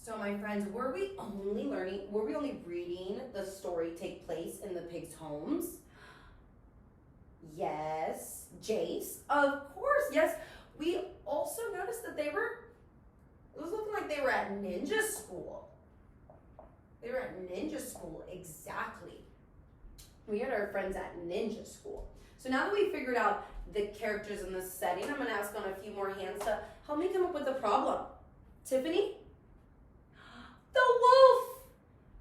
So my friends, were we only reading the story take place in the pigs' homes? Yes. Jace? Of course, yes. We also noticed that it was looking like they were at ninja school. They were at ninja school, exactly. We had our friends at ninja school. So now that we figured out the characters in the setting, I'm gonna ask on a few more hands to help me come up with a problem. Tiffany? The wolf!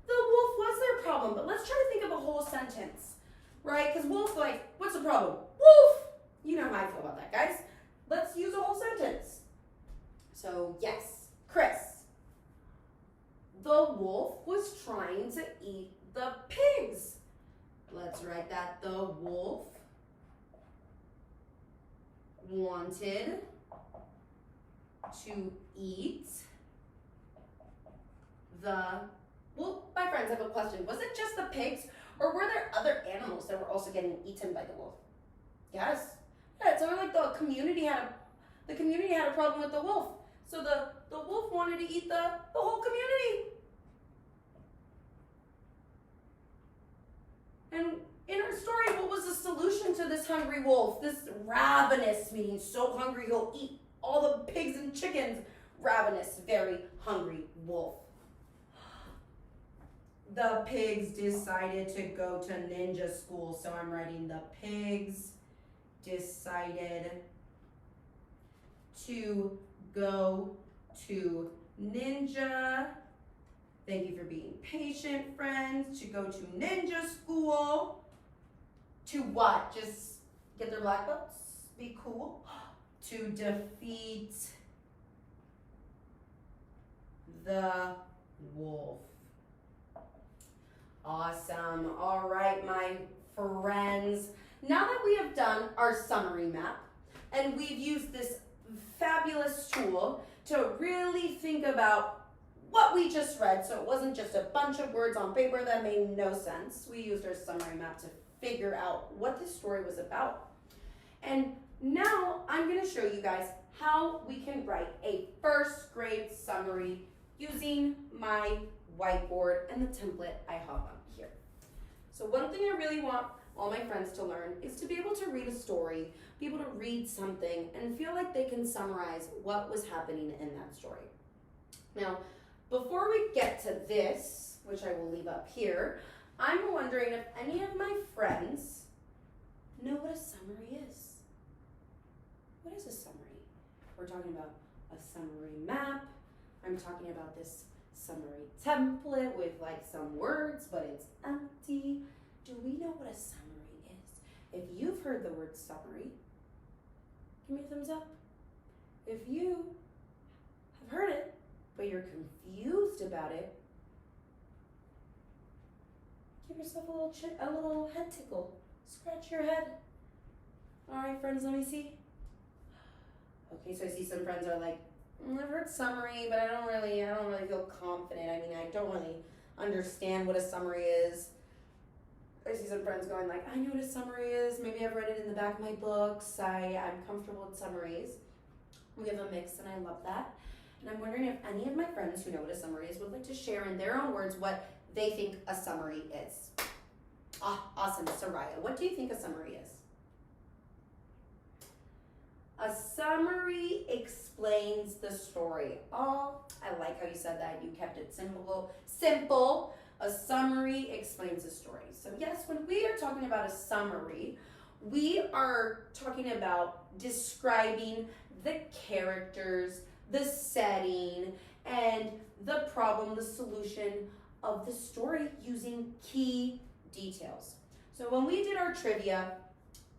The wolf was their problem, but let's try to think of a whole sentence, right? Because wolf, like, what's the problem? Wolf! You know how I feel about that, guys. Let's use a whole sentence. So, yes, Chris. The wolf was trying to eat the pigs. Let's write that. The wolf wanted to eat well, my friends, I have a question. Was it just the pigs, or were there other animals that were also getting eaten by the wolf? Yes. Yeah, so like the community had a problem with the wolf. So the wolf wanted to eat the whole community. And in our story, what was the solution to this hungry wolf? This ravenous, meaning so hungry he'll eat all the pigs and chickens. Ravenous, very hungry wolf. The pigs decided to go to ninja school, so I'm writing the pigs decided to go to ninja. Thank you for being patient, friends. To go to ninja school. To what? Just get their black belts? Be cool? To defeat the wolf. Awesome. All right, my friends. Now that we have done our summary map and we've used this fabulous tool to really think about what we just read, so it wasn't just a bunch of words on paper that made no sense. We used our summary map to figure out what this story was about. And now I'm going to show you guys how we can write a first grade summary using my whiteboard and the template I have on here. So one thing I really want all my friends to learn is to be able to read a story, be able to read something, and feel like they can summarize what was happening in that story. Now, before we get to this, which I will leave up here, I'm wondering if any of my friends know what a summary is. What is a summary? We're talking about a summary map. I'm talking about this summary template with like some words, but it's empty. Do we know what a summary is? If you've heard the word summary, give me a thumbs up. If you have heard it, but you're confused about it, give yourself a little head tickle. Scratch your head. All right, friends, let me see. Okay, so I see some friends are like, I've heard summary, but I don't really feel confident. I mean, I don't really understand what a summary is. I see some friends going like, I know what a summary is. Maybe I've read it in the back of my books. I'm comfortable with summaries. We have a mix, and I love that. And I'm wondering if any of my friends who know what a summary is would like to share in their own words what they think a summary is. Awesome. Soraya, what do you think a summary is? A summary explains the story. Oh, I like how you said that. You kept it simple. A summary explains the story. So yes, when we are talking about a summary, we are talking about describing the characters, the setting, and the problem, the solution of the story using key details. So when we did our trivia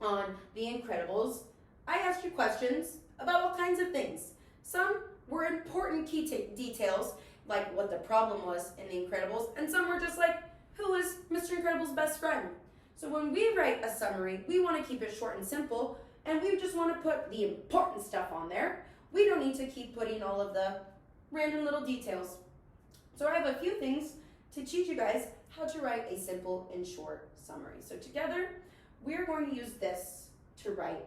on The Incredibles, I asked you questions about all kinds of things. Some were important key details, like what the problem was in The Incredibles, and some were just like, who is Mr. Incredible's best friend? So when we write a summary, we want to keep it short and simple, and we just want to put the important stuff on there. We don't need to keep putting all of the random little details. So I have a few things to teach you guys how to write a simple and short summary. So together, we're going to use this to write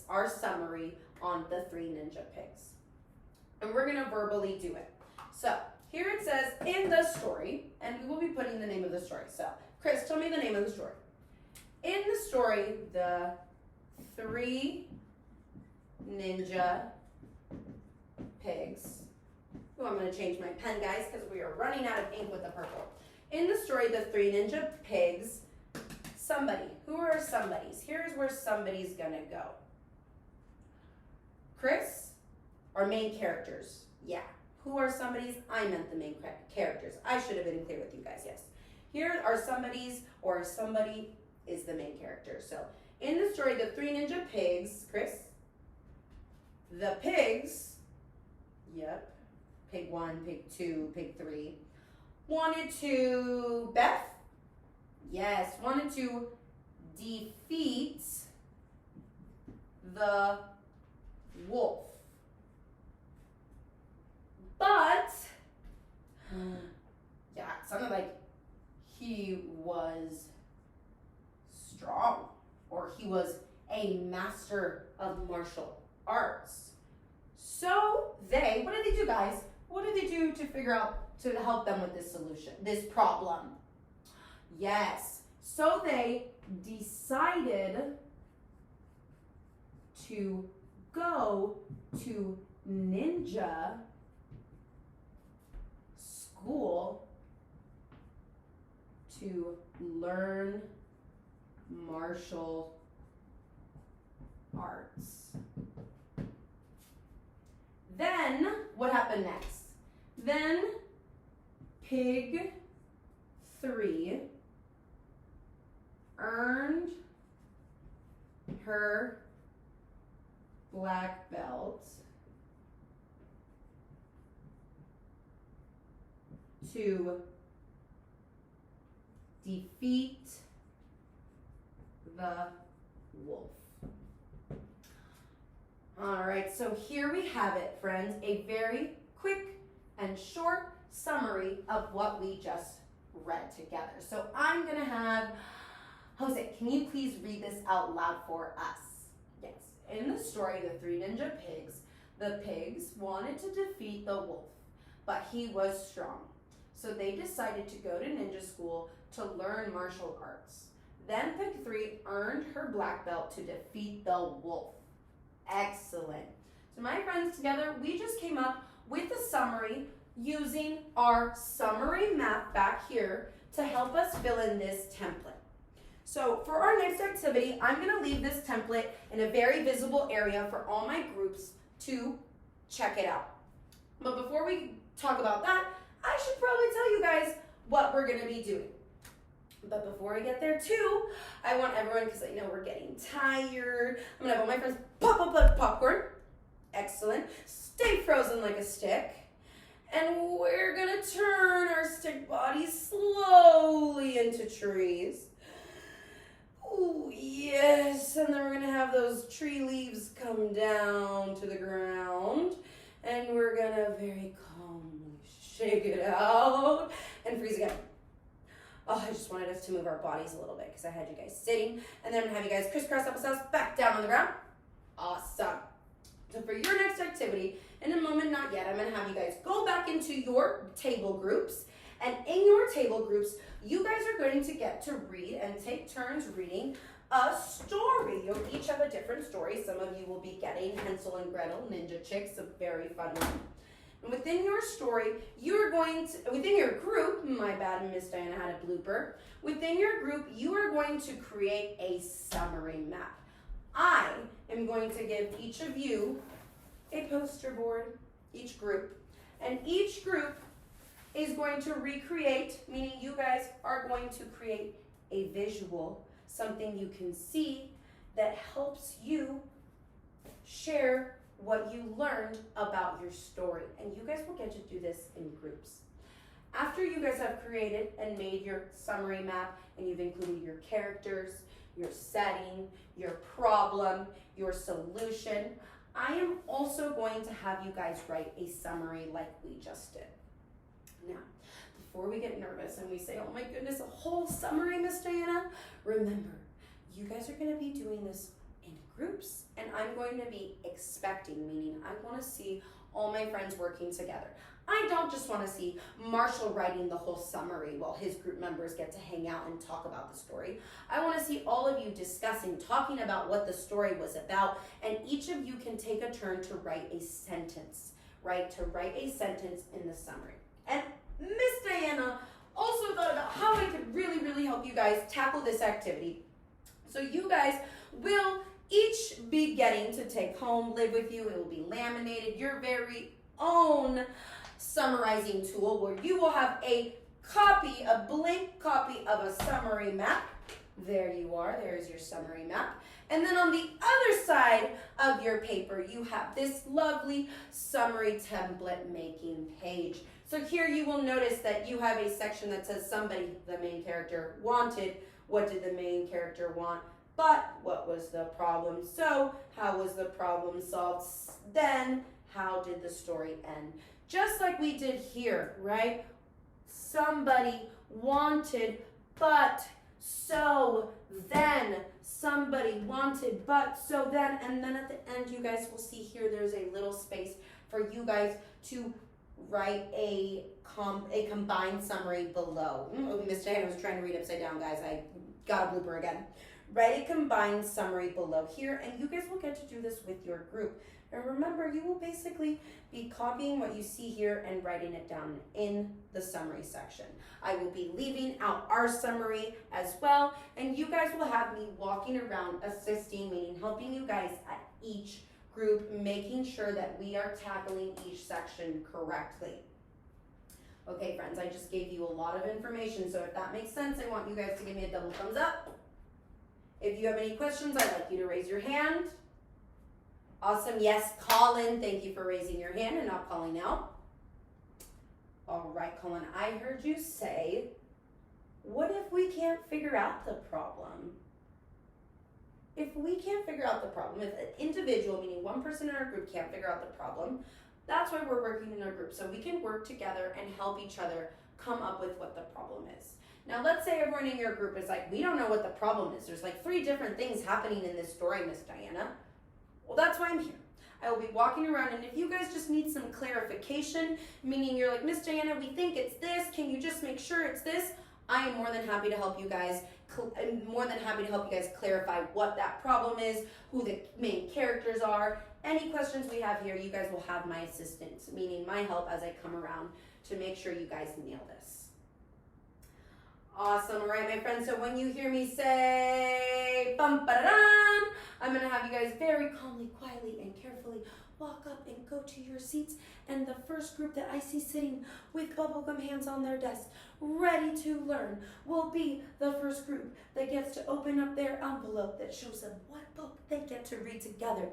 our summary on the 3 ninja pigs. And we're going to verbally do it. So here it says in the story, and we will be putting the name of the story. So, Chris, tell me the name of the story. In the story, the 3 ninja pigs. Oh, I'm going to change my pen, guys, because we are running out of ink with the purple. In the story, the 3 ninja pigs, somebody. Who are somebodies? Here's where somebody's going to go. Chris, our main characters. Yeah. Who are somebodies? I meant the main characters. I should have been clear with you guys, yes. Here are somebodies, or somebody is the main character. So, in the story, the 3 ninja pigs, Chris, the pigs, yep, pig 1, pig 2, pig 3, wanted to, Beth? Yes, wanted to defeat the wolf. But, yeah, it sounded like he was strong, or he was a master of martial arts. So what did they do, guys? What did they do to figure out, to help them with this solution, this problem? Yes, so they decided to go to ninja school to learn martial arts. Then, what happened next? Then, pig 3 earned her black belt to defeat the wolf. All right, so here we have it, friends, a very quick and short summary of what we just read together. So I'm going to have, Jose, can you please read this out loud for us? Yes. In the story, the 3 ninja pigs, the pigs wanted to defeat the wolf, but he was strong. So they decided to go to ninja school to learn martial arts. Then pig 3 earned her black belt to defeat the wolf. Excellent. So my friends, together we just came up with a summary using our summary map back here to help us fill in this template. So for our next activity, I'm going to leave this template in a very visible area for all my groups to check it out. But before we talk about that, I should probably tell you guys what we're going to be doing. But before I get there too, I want everyone, because I know we're getting tired, I'm going to have all my friends pop up like popcorn. Excellent. Stay frozen like a stick. And we're going to turn our stick bodies slowly into trees. Ooh, yes. And then we're going to have those tree leaves come down to the ground. And we're going to very calmly shake it out and freeze again. Oh, I just wanted us to move our bodies a little bit because I had you guys sitting. And then I'm going to have you guys crisscross applesauce back down on the ground. Awesome. So for your next activity, in a moment, not yet, I'm going to have you guys go back into your table groups. And in your table groups, you guys are going to get to read and take turns reading a story. You'll each have a different story. Some of you will be getting Hansel and Gretel, Ninja Chicks, a very fun one. And within your story, you're going to, within your group, my bad, Miss Diana had a blooper. Within your group, you are going to create a summary map. I am going to give each of you a poster board, each group. And each group is going to recreate, meaning you guys are going to create a visual, something you can see that helps you share what you learned about your story. And you guys will get to do this in groups. After you guys have created and made your summary map, and you've included your characters, your setting, your problem, your solution, I am also going to have you guys write a summary like we just did. Now, before we get nervous and we say, oh my goodness, a whole summary, Miss Diana, remember, you guys are going to be doing this in groups, and I'm going to be expecting, meaning I want to see all my friends working together. I don't just want to see Marshall writing the whole summary while his group members get to hang out and talk about the story. I want to see all of you discussing, talking about what the story was about, and each of you can take a turn to write a sentence, right? To write a sentence in the summary. And Miss Diana also thought about how I could really, really help you guys tackle this activity. So you guys will each be getting to take home, live with you. It will be laminated, your very own summarizing tool where you will have a copy, a blank copy of a summary map. There you are, there's your summary map. And then on the other side of your paper, you have this lovely summary template making page. So here you will notice that you have a section that says somebody, the main character, wanted. What did the main character want? But what was the problem? So how was the problem solved? Then how did the story end? Just like we did here, right? Somebody wanted, but so then. Somebody wanted, but so then. And then at the end, you guys will see here, there's a little space for you guys to write a combined summary below. Miss Diana was trying to read upside down, guys. I got a blooper again. Write a combined summary below here, and you guys will get to do this with your group. And remember, you will basically be copying what you see here and writing it down in the summary section. I will be leaving out our summary as well, and you guys will have me walking around assisting, meaning helping you guys at each group, making sure that we are tackling each section correctly. Okay, friends, I just gave you a lot of information, so if that makes sense, I want you guys to give me a double thumbs up. If you have any questions, I'd like you to raise your hand. Awesome, yes, Colin, thank you for raising your hand and not calling out. All right, Colin, I heard you say, what if we can't figure out the problem? If we can't figure out the problem, if an individual, meaning one person in our group, can't figure out the problem, that's why we're working in our group, so we can work together and help each other come up with what the problem is. Now, let's say everyone in your group is like, we don't know what the problem is. There's like 3 different things happening in this story, Miss Diana. Well, that's why I'm here. I will be walking around, and if you guys just need some clarification, meaning you're like, Miss Diana, we think it's this, can you just make sure it's this? I am more than happy to help you guys. I'm more than happy to help you guys clarify what that problem is, who the main characters are. Any questions we have here, you guys will have my assistance, meaning my help as I come around to make sure you guys nail this. Awesome, all right, my friends, so when you hear me say, bum ba da dum, I'm gonna have you guys very calmly, quietly, and carefully walk up and go to your seats, and the first group that I see sitting with bubblegum hands on their desk, ready to learn, will be the first group that gets to open up their envelope that shows them what book they get to read together.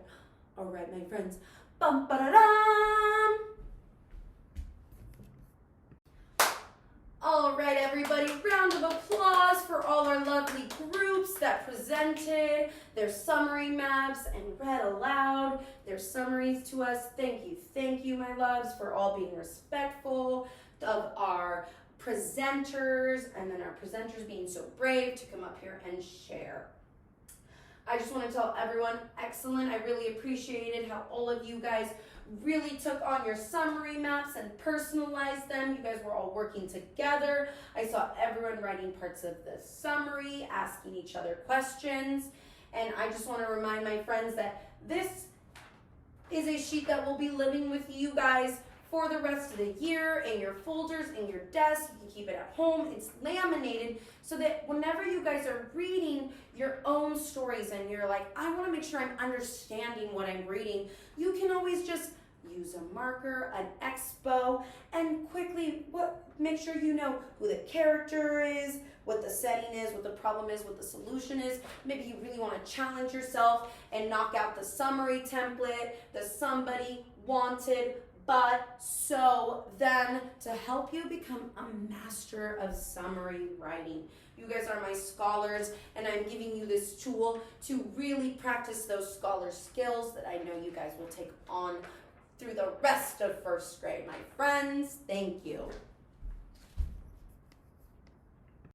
All right, my friends, bum ba da dum. All right, everybody, round of applause for all our lovely groups that presented their summary maps and read aloud their summaries to us. Thank you, my loves, for all being respectful of our presenters, and then our presenters being so brave to come up here and share. I just want to tell everyone, excellent. I really appreciated how all of you guys really took on your summary maps and personalized them. You guys were all working together. I saw everyone writing parts of the summary, asking each other questions. And I just want to remind my friends that this is a sheet that will be living with you guys for the rest of the year in your folders, in your desk. You can keep it at home. It's laminated so that whenever you guys are reading your own stories and you're like, I want to make sure I'm understanding what I'm reading, you can always just use a marker, an expo, and quickly make sure you know who the character is, what the setting is, what the problem is, what the solution is. Maybe you really want to challenge yourself and knock out the summary template, the somebody wanted, but so then, to help you become a master of summary writing. You guys are my scholars, and I'm giving you this tool to really practice those scholar skills that I know you guys will take on through the rest of first grade. My friends, thank you.